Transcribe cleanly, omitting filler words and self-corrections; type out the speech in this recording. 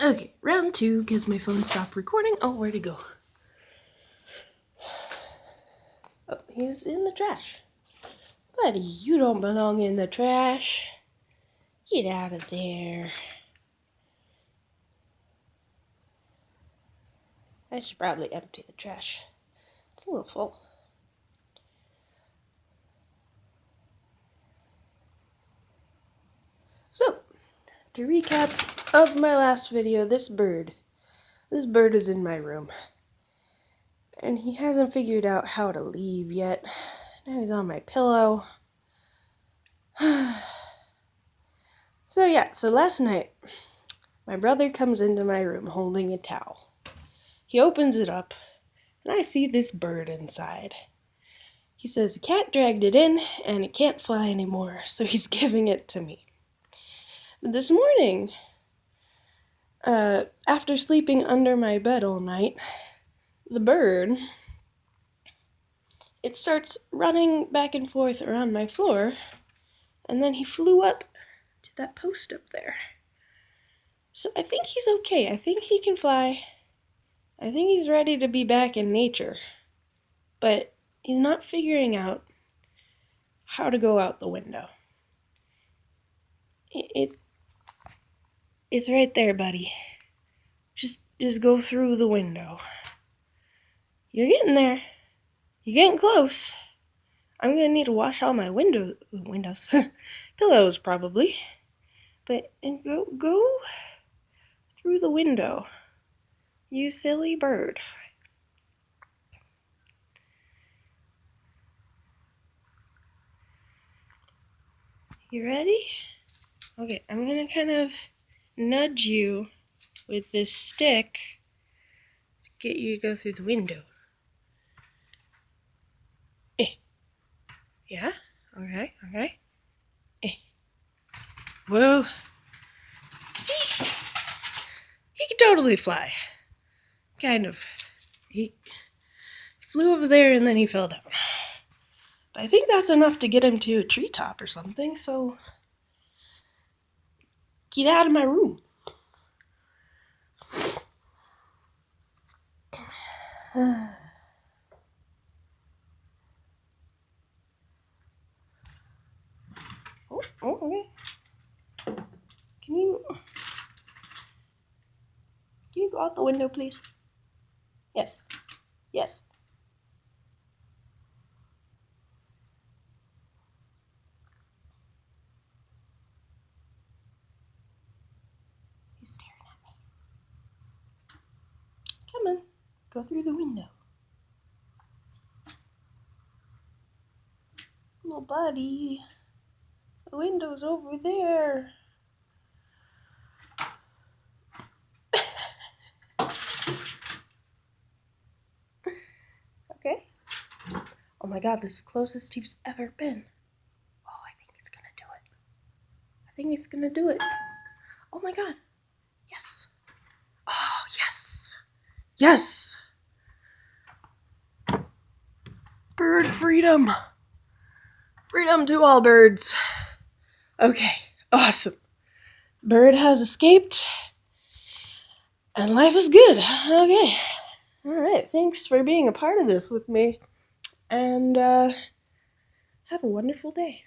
Okay, round 2, because my phone stopped recording. Oh, where'd he go? Oh, he's in the trash. Buddy, you don't belong in the trash. Get out of there. I should probably empty the trash. It's a little full. So, to recap of my last video, this bird is in my room. And he hasn't figured out how to leave yet. Now he's on my pillow. So last night, my brother comes into my room holding a towel. He opens it up, and I see this bird inside. He says the cat dragged it in, and it can't fly anymore, so he's giving it to me. But this morning, after sleeping under my bed all night, the bird, it starts running back and forth around my floor, and then he flew up to that post up there. So I think he's okay. I think he can fly. I think he's ready to be back in nature. But he's not figuring out how to go out the window. It's right there, buddy. Just go through the window. You're getting there. You're getting close. I'm gonna need to wash all my windows, pillows probably. But go through the window. You silly bird. You ready? Okay, I'm gonna kind of nudge you with this stick to get you to go through the window. Yeah? Okay. Whoa. See? He can totally fly. Kind of. He flew over there and then he fell down. But I think that's enough to get him to a treetop or something, so get out of my room. Okay. Can you go out the window, please? Yes. He's staring at me. Come on, go through the window. Little buddy, the window's over there. Okay. Oh my god, this is the closest he's ever been. Oh, I think it's gonna do it. Oh my god. Yes. Oh, yes. Bird freedom. Freedom to all birds. Okay, awesome. Bird has escaped. And life is good. Okay. Alright, thanks for being a part of this with me. And have a wonderful day.